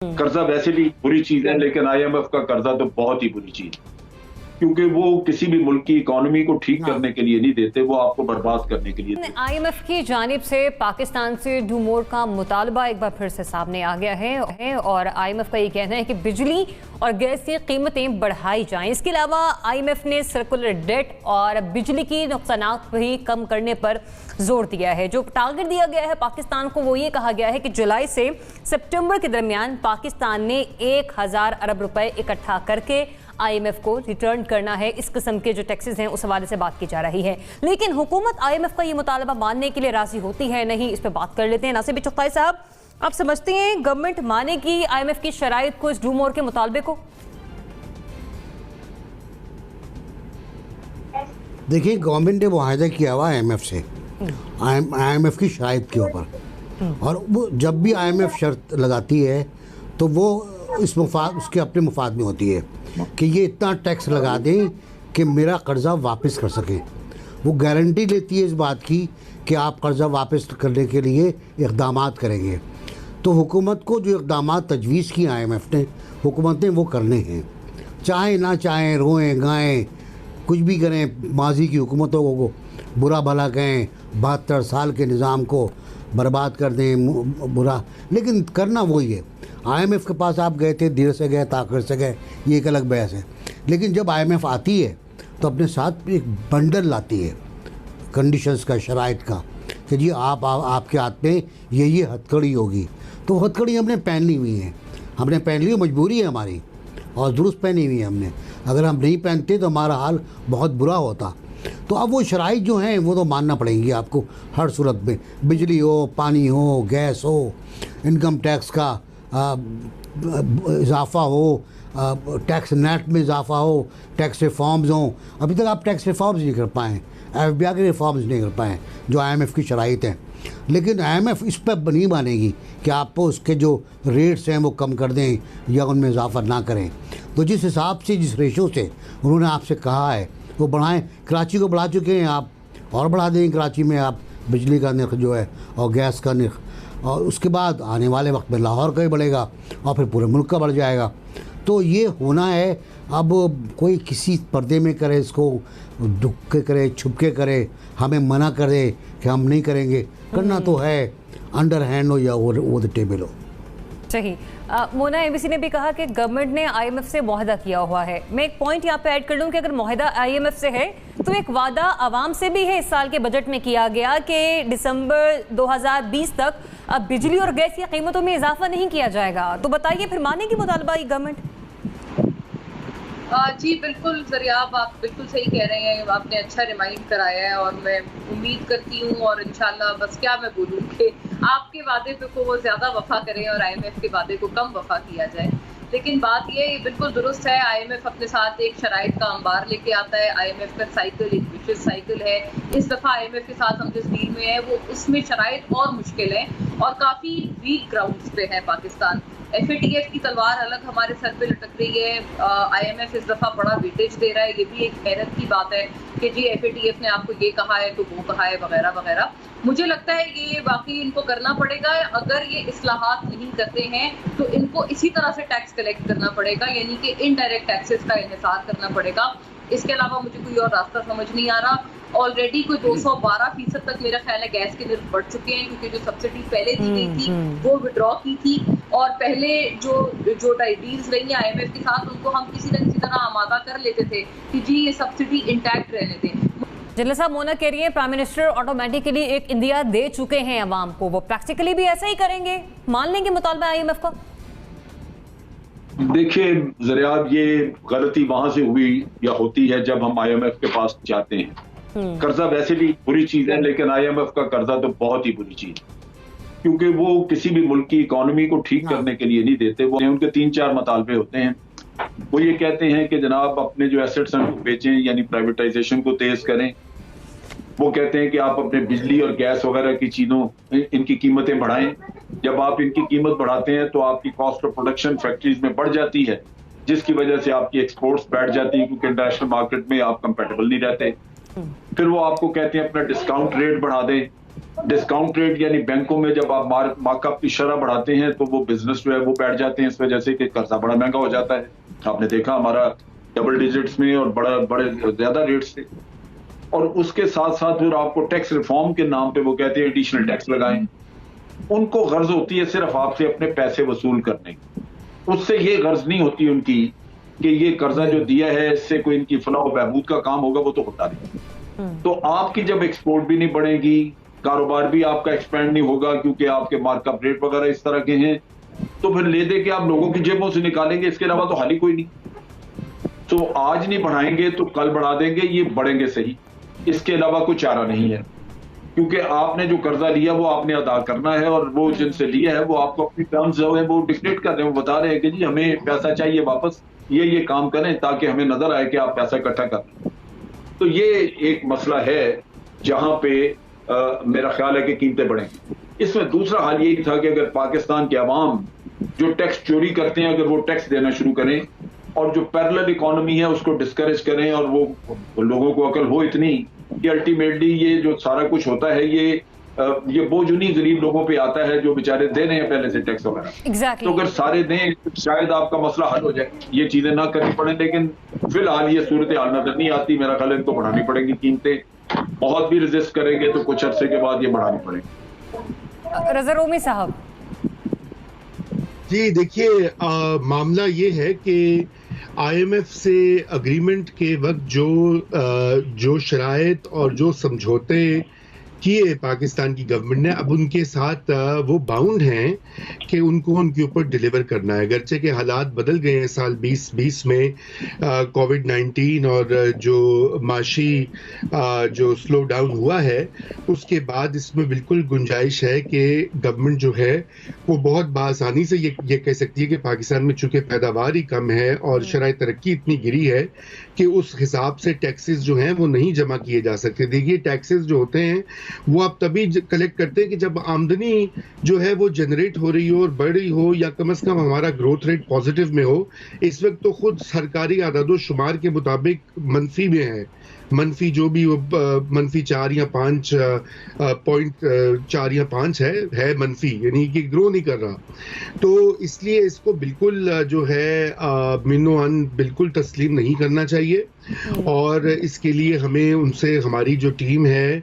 कर्जा वैसे भी बुरी चीज है, लेकिन आईएमएफ का कर्जा तो बहुत ही बुरी चीज है, क्योंकि वो किसी भी मुल्क की इकोनॉमी को ठीक करने के लिए नहीं देते, वो आपको बर्बाद करने के लिए देते। आईएमएफ की जानिब से पाकिस्तान से डू मोर का मुतालबा एक बार फिर से सामने आ गया है और आईएमएफ का ये कहना है कि बिजली और गैस की कीमतें बढ़ाई जाएं। इसके अलावा आईएमएफ ने सर्कुलर डेट और बिजली की नुकसानात भी कम करने पर जोर दिया है। जो टारगेट दिया गया है पाकिस्तान को, वो ये कहा गया है कि जुलाई से सितंबर के दरमियान पाकिस्तान ने 1000 अरब रुपए इकट्ठा करके आईएमएफ को रिटर्न करना है। इस किस्म के जो टैक्सेस हैं उस हवाले से बात की जा रही है, लेकिन हुकूमत आईएमएफ का ये मुतालबा मानने के लिए राजी होती है नहीं, इस पर बात कर लेते हैं। नासिर चुगताई साहब, आप समझते हैं गवर्नमेंट मानेगी आईएमएफ की शराइत को, इस डू मोर के मुतालबे को? देखिए, गवर्नमेंट ने मुआहदा किया हुआ आईएमएफ से, आईएमएफ की शराइत के ऊपर, और वो जब भी आईएमएफ शर्त लगाती है तो वो इस मुफाद उसके अपने मुफाद में होती है कि ये इतना टैक्स लगा दें कि मेरा कर्जा वापस कर सकें। वो गारंटी लेती है इस बात की कि आप कर्जा वापस करने के लिए इक़दाम करेंगे। तो हुकूमत को जो इक़दाम तजवीज़ किए आईएमएफ ने, हुकूमत ने वो करने हैं, चाहे ना चाहें, रोएं गाएं, कुछ भी करें, माजी की हुकूमतों को बुरा भला कहें, 72 साल के निज़ाम को बर्बाद कर दें बुरा, लेकिन करना वही है। आईएमएफ के पास आप गए थे, देर से गए ताख़िर से गए, ये एक अलग बहस है, लेकिन जब आईएमएफ आती है तो अपने साथ एक बंडल लाती है कंडीशंस का, शराइत का, कि जी आपके हाथ में ये हथकड़ी होगी। तो हथकड़ी हमने पहन ली हुई है, हमने पहन ली, मजबूरी है हमारी, और दुरुस्त पहनी हुई है हमने। अगर हम नहीं पहनते तो हमारा हाल बहुत बुरा होता। तो अब वो शराइत जो हैं वो तो मानना पड़ेंगी आपको हर सूरत में, बिजली हो, पानी हो, गैस हो, इनकम टैक्स का इजाफ़ा हो, टैक्स नेट में इजाफ़ा हो, टैक्स रिफॉर्म्स हों। अभी तक आप टैक्स रिफॉर्म्स नहीं कर पाएँ, एफबीआई के रिफॉर्म्स नहीं कर पाएँ जो आईएमएफ की शराइत हैं। लेकिन आईएमएफ इस पर नहीं मानेगी कि आपको उसके जो रेट्स हैं वो कम कर दें या उनमें इजाफ़ा ना करें। तो जिस हिसाब से, जिस रेशो से उन्होंने आपसे कहा है वो बढ़ाएं। कराची को बढ़ा चुके हैं आप, और बढ़ा देंगे कराची में आप बिजली का निर्ख जो है और गैस का निर्ख, और उसके बाद आने वाले वक्त में लाहौर का ही बढ़ेगा और फिर पूरे मुल्क का बढ़ जाएगा। तो ये होना है। अब कोई किसी पर्दे में करे इसको, दुख के करे, छुप के करे, हमें मना करे कि हम नहीं करेंगे, करना तो है अंडर हैंड हो या ओवर द टेबल हो। सही। मोना, एबीसी ने भी कहा कि गवर्नमेंट ने आईएमएफ से मुआहदा किया हुआ है। मैं एक पॉइंट यहाँ पे ऐड कर लूँ कि अगर मुआहदा आईएमएफ से है तो एक वादा आवाम से भी है, इस साल के बजट में किया गया कि दिसंबर 2020 तक अब बिजली और गैस की कीमतों में इजाफा नहीं किया जाएगा। तो बताइए, फिर मानेगी मुतालबा ये गवर्नमेंट? जी बिल्कुल ज़रियाब, आप बिल्कुल सही कह रहे हैं, आपने अच्छा रिमाइंड कराया है, और मैं उम्मीद करती हूँ और इंशाल्लाह, बस क्या मैं बोलूँ कि आपके वादे पे को वो ज़्यादा वफा करें और आईएमएफ के वादे को कम वफा किया जाए। लेकिन बात ये बिल्कुल दुरुस्त है, आईएमएफ अपने साथ एक शराइत का अंबार लेके आता है। आईएमएफ का साइकिल एक विशेष साइकिल है। इस दफ़ा आईएमएफ के साथ हम जिस डील में है वो उसमें शराइत और मुश्किल है और काफ़ी वीक ग्राउंड्स पे है पाकिस्तान। एफएटीएफ की तलवार अलग हमारे सर पे लटक रही है। आईएमएफ इस दफ़ा बड़ा वेटेज दे रहा है, ये भी एक हैरत की बात है कि जी एफएटीएफ ने आपको ये कहा है तो वो कहा है वगैरह वगैरह। मुझे लगता है ये वाकई इनको करना पड़ेगा। अगर ये इस्लाहात नहीं करते हैं तो इनको इसी तरह से टैक्स कलेक्ट करना पड़ेगा, यानी कि इनडायरेक्ट टैक्सेस का इन्हिसार करना पड़ेगा। इसके अलावा मुझे कोई और रास्ता समझ नहीं आ रहा। ऑलरेडी कोई 212% तक मेरा ख्याल है गैस के निर्ख बढ़ चुके हैं, क्योंकि जो सब्सिडी पहले दी गई थी वो विड्रॉ की थी, और पहले जो डील्स रही है आईएमएफ के साथ उनको हम किसी न किसी तरह आमादा कर लेते थे कि जी ये सब्सिडी इंटैक्ट रहने दें। जनरल साहब, मोना कह रही है प्राइम मिनिस्टर ऑटोमेटिकली एक इंदिया दे चुके हैं अवाम को, वो प्रैक्टिकली भी ऐसा ही करेंगे, मान लेंगे मुतालबा आईएमएफ का? देखिए ज़रियाब, ये गलती वहां से हुई या होती है जब हम आईएमएफ के पास जाते हैं। कर्जा वैसे भी बुरी चीज है, लेकिन आईएमएफ का कर्जा तो बहुत ही बुरी चीज है, क्योंकि वो किसी भी मुल्क की इकोनॉमी को ठीक करने के लिए नहीं देते। वो उनके 3-4 मुतालबे होते हैं। वो ये कहते हैं कि जनाब अपने जो एसेट्स हैं वो बेचें, यानी प्राइवेटाइजेशन को तेज करें। वो कहते हैं कि आप अपने बिजली और गैस वगैरह की चीजों इनकी कीमतें बढ़ाएं। जब आप इनकी कीमत बढ़ाते हैं तो आपकी कॉस्ट ऑफ प्रोडक्शन फैक्ट्रीज में बढ़ जाती है, जिसकी वजह से आपकी एक्सपोर्ट्स बैठ जाती है, क्योंकि इंटरनेशनल मार्केट में आप कंपेटेबल नहीं रहते। फिर वो आपको कहते हैं अपना डिस्काउंट रेट बढ़ा दें, डिस्काउंट रेट यानी बैंकों में जब आप मार्कअप की शरह बढ़ाते हैं तो वो बिजनेस जो है वो बैठ जाते हैं इस वजह से कि कर्जा बड़ा महंगा हो जाता है। आपने देखा हमारा डबल डिजिट्स में और बड़े ज्यादा रेट्स थे। और उसके साथ साथ फिर आपको टैक्स रिफॉर्म के नाम पे वो कहते हैं एडिशनल टैक्स लगाएं। उनको गर्ज होती है सिर्फ आपसे अपने पैसे वसूल करने की, उससे ये गर्ज नहीं होती उनकी कि ये कर्जा जो दिया है इससे कोई इनकी फलाह बहबूद का काम होगा, वो तो होता नहीं। तो आपकी जब एक्सपोर्ट भी नहीं बढ़ेगी, कारोबार भी आपका एक्सपेंड नहीं होगा क्योंकि आपके मार्कअप रेट वगैरह इस तरह के हैं, तो फिर ले दे के आप लोगों की जेबों से निकालेंगे, इसके अलावा तो हाल ही कोई नहीं। तो आज नहीं बढ़ाएंगे तो कल बढ़ा देंगे, ये बढ़ेंगे सही, इसके अलावा कोई चारा नहीं है। क्योंकि आपने जो कर्जा लिया वो आपने अदा करना है और वो जिनसे लिया है वो आपको अपनी टर्म्स जो है वो डिक्टेट कर रहे हैं, वो बता रहे हैं कि जी हमें पैसा चाहिए वापस, ये काम करें ताकि हमें नजर आए कि आप पैसा इकट्ठा कर रहे हैं। तो ये एक मसला है जहां पे मेरा ख्याल है कि कीमतें बढ़ेंगी। इसमें दूसरा हाल यही था कि अगर पाकिस्तान के अवाम जो टैक्स चोरी करते हैं अगर वो टैक्स देना शुरू करें और जो पैरेलल इकोनॉमी है उसको डिस्करेज करें और वो लोगों को अकल हो इतनी कि अल्टीमेटली ये जो सारा कुछ होता है ये बोझ उन्हीं गरीब लोगों पे आता है जो बेचारे दे रहे हैं पहले से टैक्स वगैरह। तो अगर सारे दें तो शायद आपका मसला हल हो जाए, ये चीजें ना करनी पड़े। लेकिन फिलहाल ये सूरत हाल नजर नहीं आती। मेरा ख्याल है इनको बढ़ानी पड़ेगी कीमतें, बहुत भी रेजिस्ट करेंगे तो कुछ अरसे के बाद ये बढ़ानी पड़ेगी। रज़ा रोमी साहब जी देखिए, मामला ये है कि IMF से अग्रीमेंट के वक्त जो शराइत और जो समझौते किए पाकिस्तान की गवर्नमेंट ने, अब उनके साथ वो बाउंड हैं कि उनको उनके ऊपर डिलीवर करना है। अगरचे के हालात बदल गए हैं साल 2020 में, कोविड-19 और जो माशी जो स्लो डाउन हुआ है उसके बाद इसमें बिल्कुल गुंजाइश है कि गवर्नमेंट जो है वो बहुत बासानी से ये कह सकती है कि पाकिस्तान में चूंकि पैदावार ही कम है और शराय तरक्की इतनी गिरी है कि उस हिसाब से टैक्सेस जो हैं वो नहीं जमा किए जा सकते। देखिए, टैक्सेस जो होते हैं वो आप तभी कलेक्ट करते हैं कि जब आमदनी जो है वो जनरेट हो रही हो और बढ़ रही हो, या कम से कम हमारा ग्रोथ रेट पॉजिटिव में हो। इस वक्त तो खुद सरकारी आदादो शुमार के मुताबिक मंफी में है, मनफी जो भी मनफी 4 या 5 पॉइंट 4 या 5 है मनफी, यानी कि ग्रो नहीं कर रहा। तो इसलिए इसको बिल्कुल जो है मिनोअन बिल्कुल तस्लीम नहीं करना चाहिए और इसके लिए हमें उनसे, हमारी जो टीम है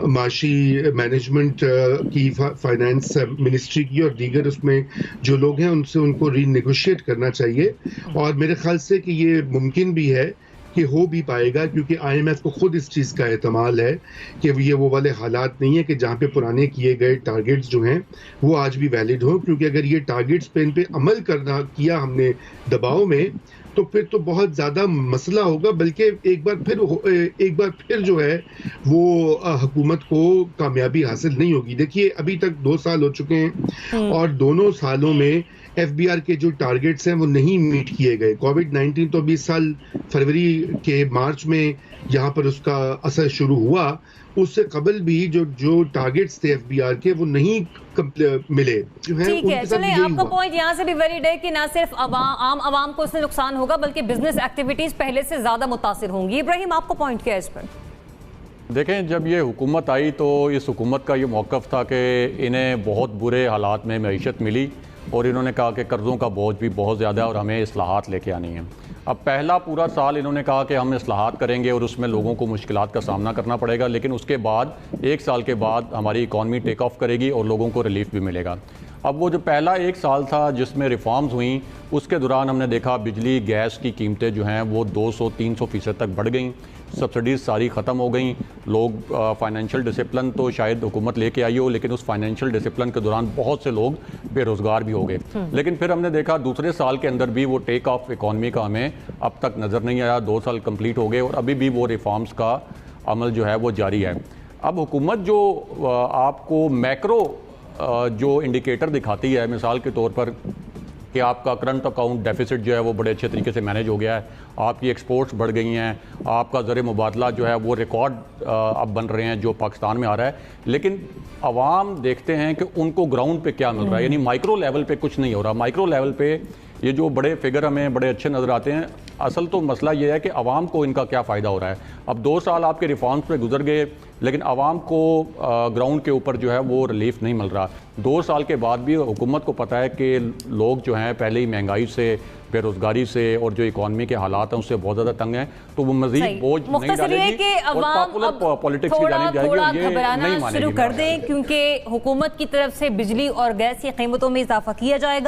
माशी मैनेजमेंट की, फाइनेंस मिनिस्ट्री की और दीगर उसमें जो लोग हैं उनसे उनको रीनेगोशिएट करना चाहिए। और मेरे ख्याल से कि ये मुमकिन भी है कि हो भी पाएगा, क्योंकि IMF को खुद इस चीज़ का एहतमाल है कि ये वो वाले हालात नहीं है कि जहाँ पे पुराने किए गए टारगेट्स जो हैं वो आज भी वैलिड हो। क्योंकि अगर ये टारगेट्स पे इन पे अमल किया हमने दबाव में, तो फिर तो बहुत ज़्यादा मसला होगा। बल्कि एक बार फिर जो है वो हुकूमत को कामयाबी हासिल नहीं होगी। देखिए, अभी तक 2 साल हो चुके हैं और दोनों सालों में FBR के जो टारगेट्स हैं वो नहीं मीट किए गए। कोविड-19 तो 20 साल फरवरी के मार्च में यहाँ पर उसका असर शुरू हुआ, उससे कबल भी जो टारगेट्स थे FBR के वो नहीं मिले जो है। ठीक है, चलिए, आपका पॉइंट यहाँ से भी वैलिड है कि ना सिर्फ आम आवाम को इससे नुकसान होगा बल्कि बिजनेस एक्टिविटीज पहले से ज्यादा मुतासिर होंगी। इब्राहिम, आपको पॉइंट क्या है इस पर? देखें, जब ये हुकूमत आई तो इस हुकूमत का ये मौक़िफ़ था कि इन्हें बहुत बुरे हालात में मईशत मिली और इन्होंने कहा कि कर्ज़ों का बोझ भी बहुत ज़्यादा है और हमें इस्लाहात लेके आनी है। अब पहला पूरा साल इन्होंने कहा कि हम इस्लाहात करेंगे और उसमें लोगों को मुश्किलात का सामना करना पड़ेगा, लेकिन उसके बाद 1 साल के बाद हमारी इकॉनमी टेक ऑफ करेगी और लोगों को रिलीफ भी मिलेगा। अब वो जो पहला 1 साल था जिसमें रिफॉर्म्स हुई, उसके दौरान हमने देखा बिजली गैस की कीमतें जो हैं वो 200-300% तक बढ़ गई, सब्सिडीज़ सारी ख़त्म हो गई। लोग फाइनेंशियल डिसिप्लिन तो शायद हुकूमत लेके आई हो, लेकिन उस फाइनेंशियल डिसिप्लिन के दौरान बहुत से लोग बेरोज़गार भी हो गए। लेकिन फिर हमने देखा दूसरे साल के अंदर भी वो टेक ऑफ इकॉनमी का हमें अब तक नज़र नहीं आया। 2 साल कंप्लीट हो गए और अभी भी वो रिफॉर्म्स का अमल जो है वो जारी है। अब हुकूमत जो आपको मैक्रो जो इंडिकेटर दिखाती है, मिसाल के तौर पर कि आपका करंट अकाउंट डेफिसिट जो है वो बड़े अच्छे तरीके से मैनेज हो गया है, आपकी एक्सपोर्ट्स बढ़ गई हैं, आपका ज़र मुबादला जो है वो रिकॉर्ड अब बन रहे हैं जो पाकिस्तान में आ रहा है, लेकिन अवाम देखते हैं कि उनको ग्राउंड पे क्या मिल रहा है, यानी माइक्रो लेवल पे कुछ नहीं हो रहा। माइक्रो लेवल पे ये जो बड़े फिगर हमें बड़े अच्छे नज़र आते हैं, असल तो मसला ये है कि अवाम को इनका क्या फ़ायदा हो रहा है। अब 2 साल आपके रिफॉर्म्स पे गुजर गए, लेकिन आवाम को ग्राउंड के ऊपर जो है वो रिलीफ नहीं मिल रहा। 2 साल के बाद भी हुकूमत को पता है कि लोग जो हैं पहले ही महंगाई से, बेरोजगारी से और जो इकॉनमी के हालात हैं उससे बहुत ज़्यादा तंग हैं, तो वो मजीद बोझ नहीं डालेगी और पॉपुलर पॉलिटिक्स की जानी जाएगी और ये नहीं मानेगी। शुरू कर दें क्योंकि हुकूमत की तरफ से बिजली और गैस की कीमतों में इजाफा किया जाएगा।